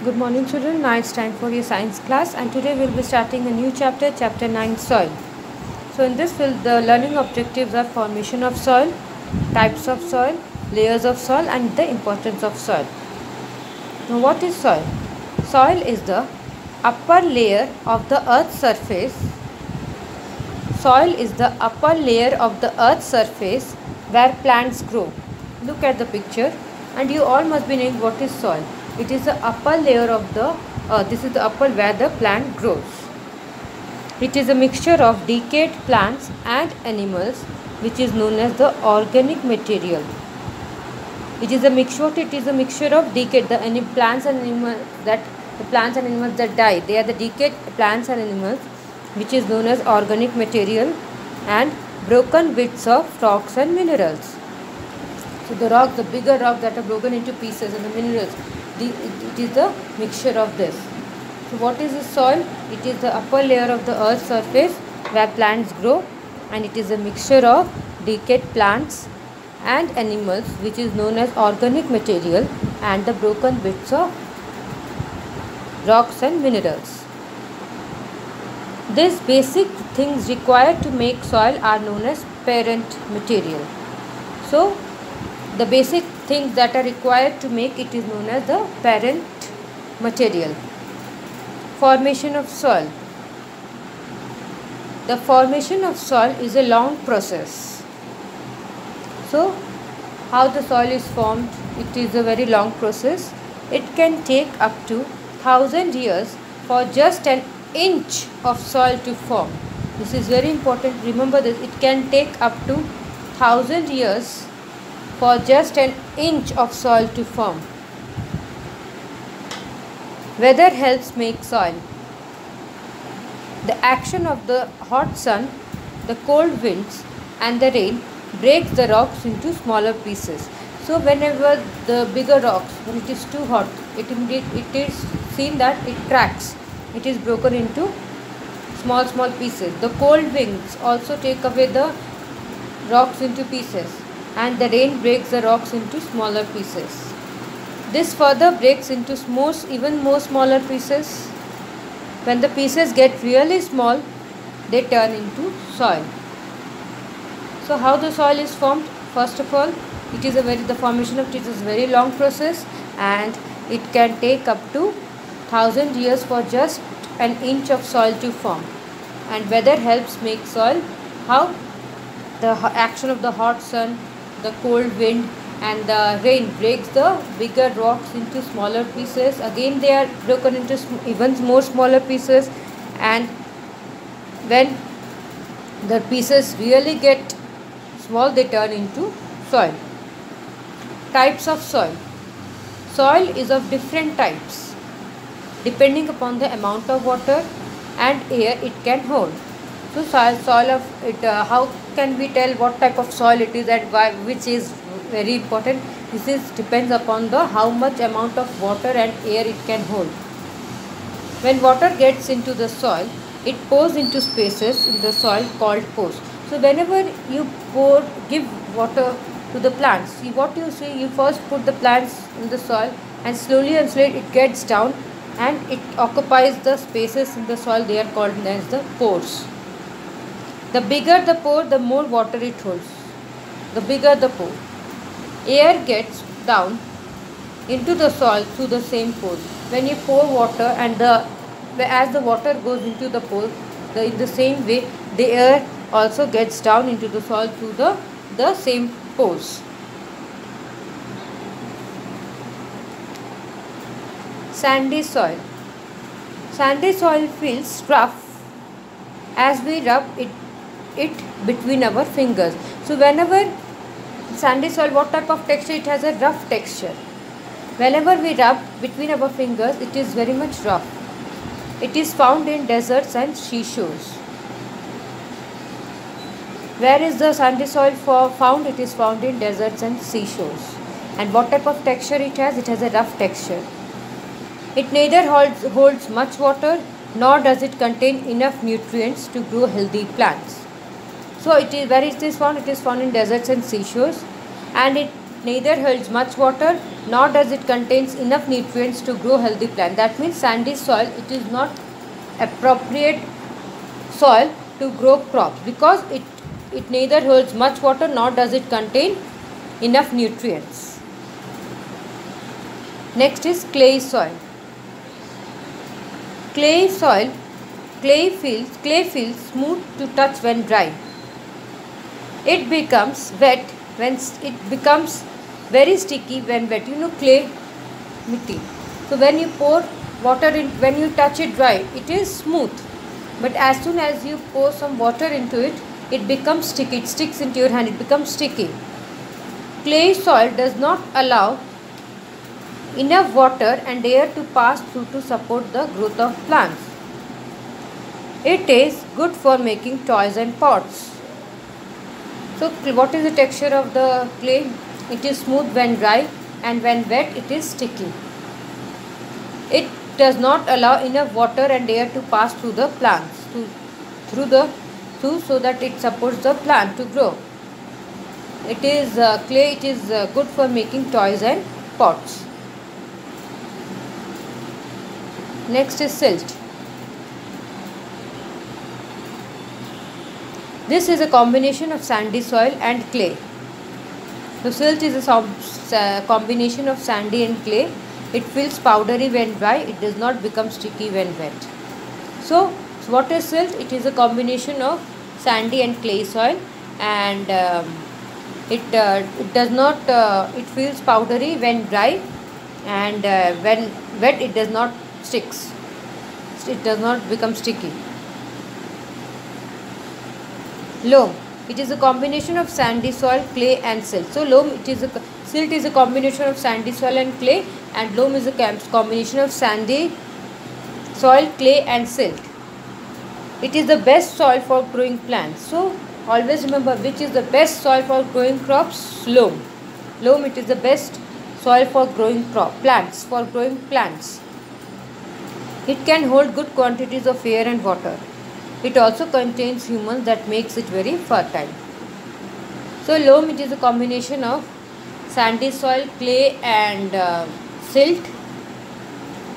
Good morning children, now it's time for your science class and today we'll be starting a new chapter, chapter 9 soil. So in this the learning objectives are formation of soil, types of soil, layers of soil and the importance of soil. Now what is soil? Soil is the upper layer of the earth's surface. Soil is the upper layer of the earth's surface where plants grow. Look at the picture and you all must be knowing what is soil. It is the upper layer of the earth. This is the upper where the plant grows. It is a mixture of decayed plants and animals which is known as the organic material. It is a mixture of decayed plants and animals that die. They are the decayed plants and animals which is known as organic material and broken bits of rocks and minerals. So the bigger rocks that are broken into pieces and the minerals, it is the mixture of this. So what is the soil? It is the upper layer of the earth's surface where plants grow and it is a mixture of decayed plants and animals which is known as organic material and the broken bits of rocks and minerals. These basic things required to make soil are known as parent material. So the basic things that are required to make it is known as the parent material. Formation of soil. The formation of soil is a long process. So how the soil is formed? It is a very long process. It can take up to 1000 years for just an inch of soil to form. This is very important. Remember this. It can take up to 1000 years for just an inch of soil to form. Weather helps make soil. The action of the hot sun, the cold winds and the rain breaks the rocks into smaller pieces. So whenever the bigger rocks, when it is too hot, it is seen that it cracks. It is broken into small pieces. The cold winds also take away the rocks into pieces and the rain breaks the rocks into smaller pieces. This further breaks into even more smaller pieces. When the pieces get really small, they turn into soil. So how the soil is formed? First of all, the formation of it is a very long process and it can take up to 1000 years for just an inch of soil to form. And weather helps make soil. How? The action of the hot sun, the cold wind and the rain breaks the bigger rocks into smaller pieces. Again they are broken into even more smaller pieces, and when the pieces really get small, they turn into soil. Types of soil. Soil is of different types depending upon the amount of water and air it can hold. So how can we tell what type of soil it is and why, which is very important. This depends upon how much amount of water and air it can hold. When water gets into the soil, it pours into spaces in the soil called pores. So whenever you give water to the plants, see what you see, you first put the plants in the soil and slowly it gets down and it occupies the spaces in the soil. They are called as the pores. The bigger the pore, the more water it holds. The bigger the pore. Air gets down into the soil through the same pores. When you pour water and as the water goes into the pore, in the same way the air also gets down into the soil through the same pores. Sandy soil. Sandy soil feels rough as we rub it between our fingers. So whenever sandy soil, what type of texture? It has a rough texture. Whenever we rub between our fingers, it is very much rough. It is found in deserts and seashores. Where is the sandy soil found? It is found in deserts and seashores. And what type of texture it has? It has a rough texture. It neither holds much water nor does it contain enough nutrients to grow healthy plants. So where it is found? It is found in deserts and seashores, and it neither holds much water nor does it contains enough nutrients to grow healthy plant. That means sandy soil, it is not appropriate soil to grow crops because it neither holds much water nor does it contain enough nutrients. Next is clay soil. Clay soil, clay feels smooth to touch when dry. It becomes wet when it becomes very sticky when wet. You know clay, mitti. So when you pour water in, when you touch it dry, it is smooth. But as soon as you pour some water into it, it becomes sticky. It sticks into your hand. It becomes sticky. Clay soil does not allow enough water and air to pass through to support the growth of plants. It is good for making toys and pots. So what is the texture of the clay? It is smooth when dry and when wet it is sticky. It does not allow enough water and air to pass through the plants so that it supports the plant to grow. It is clay. It is good for making toys and pots. Next is silt. This is a combination of sandy soil and clay. So silt is a combination of sandy and clay. It feels powdery when dry. It does not become sticky when wet. So what is silt? It is a combination of sandy and clay soil, and it does not. It feels powdery when dry, and when wet it does not sticks. It does not become sticky. Loam. It is a combination of sandy soil, clay and silt. So silt is a combination of sandy soil and clay, and loam is a combination of sandy soil, clay and silt. It is the best soil for growing plants. So always remember which is the best soil for growing crops. Loam. Loam, it is the best soil for growing plants. It can hold good quantities of air and water. It also contains humus that makes it very fertile. So loam, it is a combination of sandy soil, clay and silt.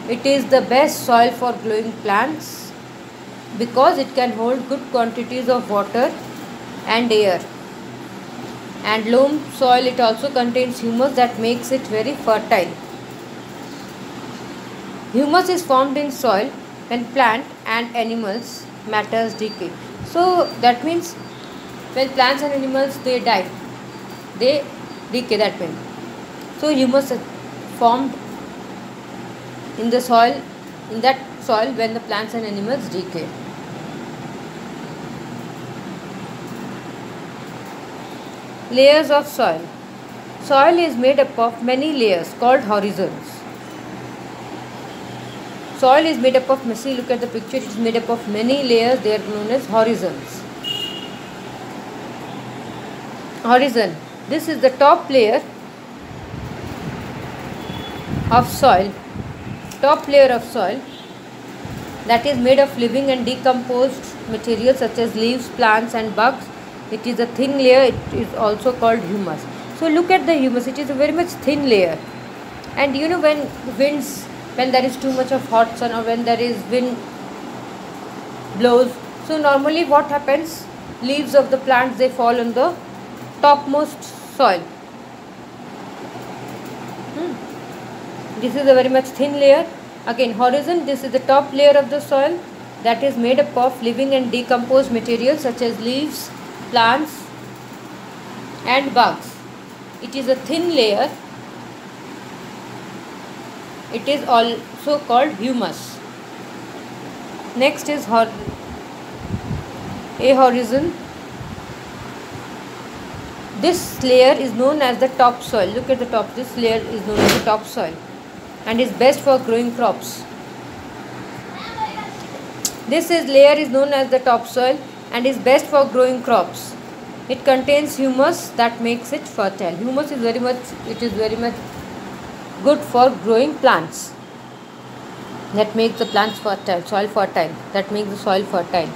It is the best soil for growing plants because it can hold good quantities of water and air. And loam soil, it also contains humus that makes it very fertile. Humus is formed in soil when plant and animals matters decay. So that means when plants and animals they die, they decay, that means. So humus is formed in the soil, in that soil when the plants and animals decay. Layers of soil. Soil is made up of many layers called horizons. Soil is made up of, see, look at the picture, it is made up of many layers, they are known as horizons. Horizon. This is the top layer of soil. Top layer of soil that is made of living and decomposed materials such as leaves, plants and bugs. It is a thin layer, it is also called humus. So look at the humus, it is a very much thin layer. And you know when there is too much of hot sun or when there is wind blows, so normally what happens, leaves of the plants they fall on the topmost soil. This is a very much thin layer. Again, horizon, this is the top layer of the soil that is made up of living and decomposed materials such as leaves, plants and bugs. It is a thin layer. It is also called humus. Next is a horizon. This layer is known as the topsoil. Look at the top. This layer is known as the topsoil and is best for growing crops. This layer is known as the topsoil and is best for growing crops. It contains humus that makes it fertile. Humus is very much good for growing plants. That makes the plants fertile, soil fertile. That makes the soil fertile.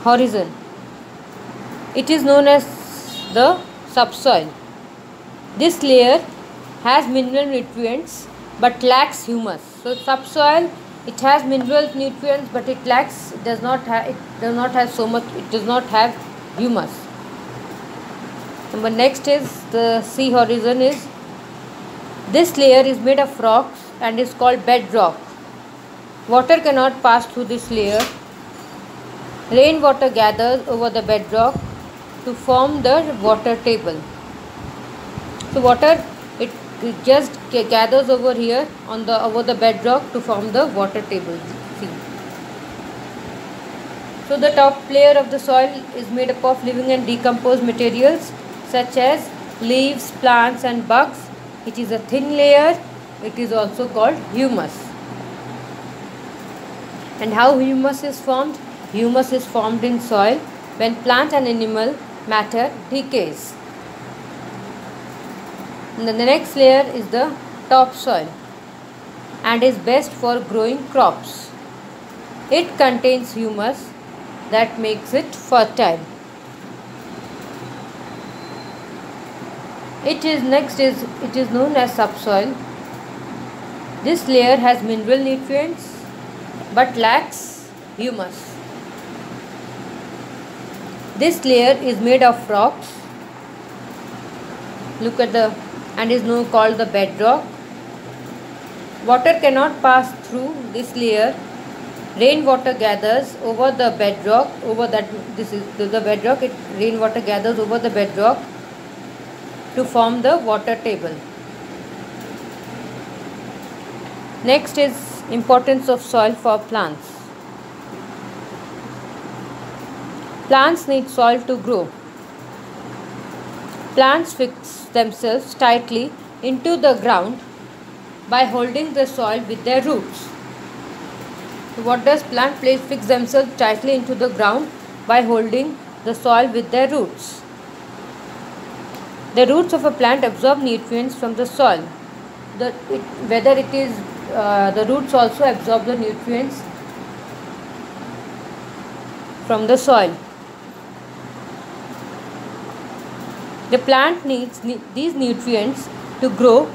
Horizon. It is known as the subsoil. This layer has mineral nutrients but lacks humus. So subsoil, it has mineral nutrients but it does not have so much, it does not have humus. Number next is the sea horizon. Is this layer is made of rocks and is called bedrock. Water cannot pass through this layer. Rainwater gathers over the bedrock to form the water table. So water, it just gathers over here over the bedrock to form the water table. See. So the top layer of the soil is made up of living and decomposed materials such as leaves, plants and bugs. It is a thin layer. It is also called humus. And how humus is formed? Humus is formed in soil when plant and animal matter decays. And then the next layer is the topsoil and is best for growing crops. It contains humus that makes it fertile. It is known as subsoil. This layer has mineral nutrients but lacks humus. This layer is made of rocks. Look at and is now called the bedrock. Water cannot pass through this layer. Rainwater gathers over the bedrock. This is the bedrock. Rainwater gathers over the bedrock to form the water table. Next is importance of soil for plants. Plants need soil to grow. Plants fix themselves tightly into the ground by holding the soil with their roots. So what does plant fix themselves tightly into the ground by holding the soil with their roots? The roots of a plant absorb nutrients from the soil. The roots also absorb the nutrients from the soil. The plant needs these nutrients to grow.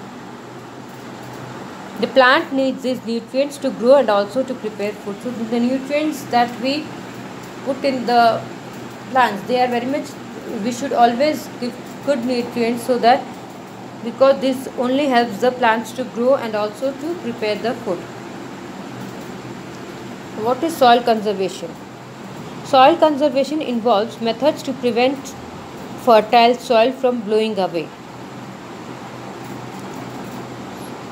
The plant needs these nutrients to grow and also to prepare food. So the nutrients that we put in the plants, they are very much, we should always give good nutrients, so that, because this only helps the plants to grow and also to prepare the food. What is soil conservation? Soil conservation involves methods to prevent fertile soil from blowing away.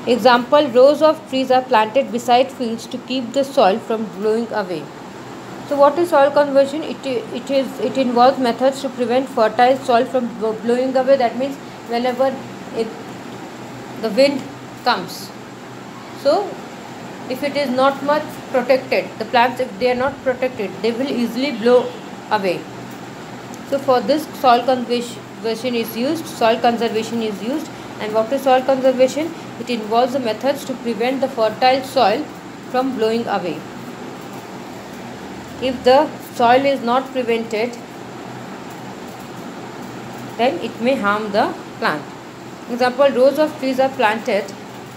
Example, rows of trees are planted beside fields to keep the soil from blowing away. So what is soil conversion? It involves methods to prevent fertile soil from blowing away. That means whenever the wind comes. So if it is not much protected, the plants, if they are not protected, they will easily blow away. So for this soil conservation is used. And what is soil conservation? It involves the methods to prevent the fertile soil from blowing away. If the soil is not prevented, then it may harm the plant. Example, rows of trees are planted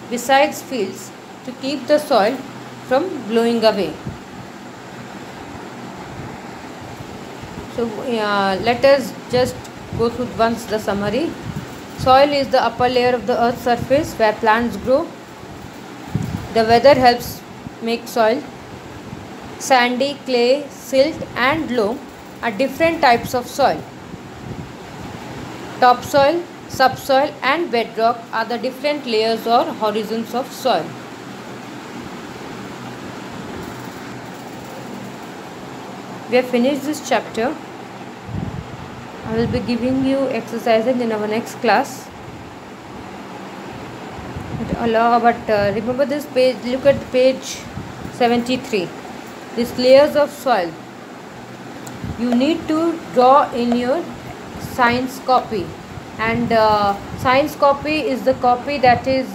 beside fields to keep the soil from blowing away. So let us just go through once the summary. Soil is the upper layer of the earth's surface where plants grow. The weather helps make soil. Sandy, clay, silt and loam are different types of soil. Topsoil, subsoil and bedrock are the different layers or horizons of soil. We have finished this chapter. I will be giving you exercises in our next class. But remember this page, look at page 73. These layers of soil. You need to draw in your science copy. And science copy is the copy that is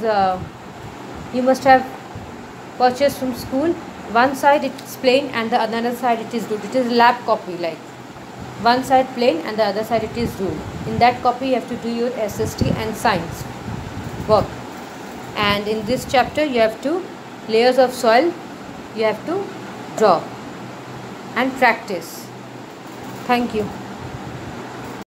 you must have purchased from school. One side it is plain and the other side it is good. It is lab copy like. one side plain and the other side it is ruled. In that copy you have to do your SST and science work. And in this chapter you have to layers of soil you have to draw and practice. Thank you.